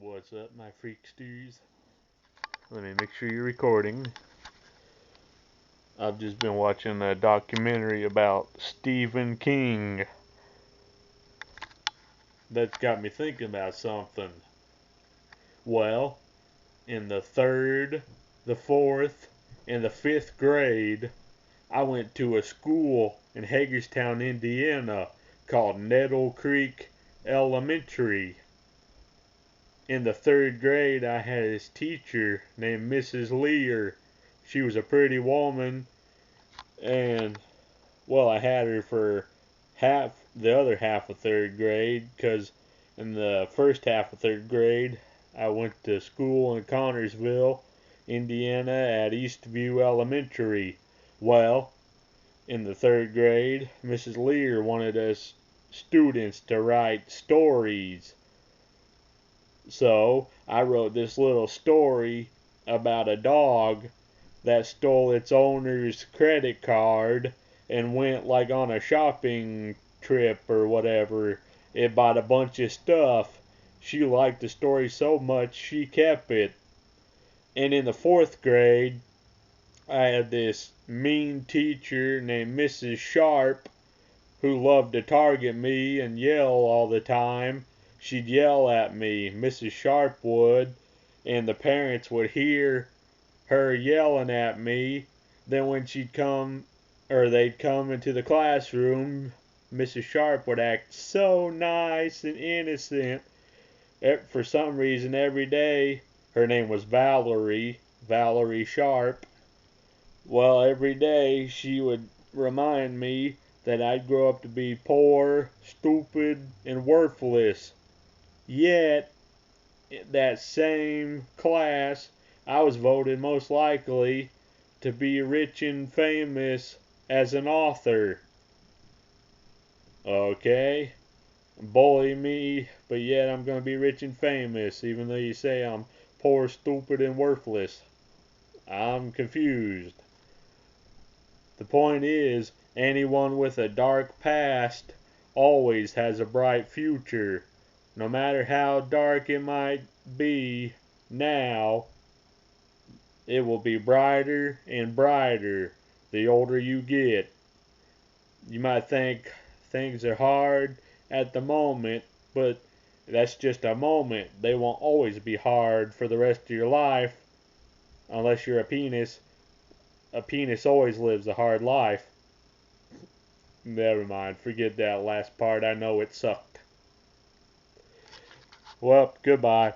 What's up, my freaksters? Let me make sure you're recording. I've just been watching a documentary about Stephen King that's got me thinking about something. Well, in the third, the fourth, and the fifth grade, I went to a school in Hagerstown, Indiana called Nettle Creek Elementary. In the third grade, I had this teacher named Mrs. Lear. She was a pretty woman, and well, I had her for the other half of third grade, because in the first half of third grade, I went to school in Connersville, Indiana at Eastview Elementary. Well, in the third grade, Mrs. Lear wanted us students to write stories. So I wrote this little story about a dog that stole its owner's credit card and went like on a shopping trip or whatever. It bought a bunch of stuff. She liked the story so much she kept it. And in the fourth grade, I had this mean teacher named Mrs. Sharp who loved to target me and yell all the time. She'd yell at me, Mrs. Sharp would, and the parents would hear her yelling at me. Then when they'd come into the classroom, Mrs. Sharp would act so nice and innocent. For some reason, every day, her name was Valerie Sharp. Well, every day she would remind me that I'd grow up to be poor, stupid, and worthless. Yet, in that same class, I was voted most likely to be rich and famous as an author. Okay? Bully me, but yet I'm going to be rich and famous, even though you say I'm poor, stupid, and worthless. I'm confused. The point is, anyone with a dark past always has a bright future. No matter how dark it might be now, it will be brighter and brighter the older you get. You might think things are hard at the moment, but that's just a moment. They won't always be hard for the rest of your life unless you're a penis. A penis always lives a hard life. Never mind, forget that last part. I know it sucked. Well, goodbye.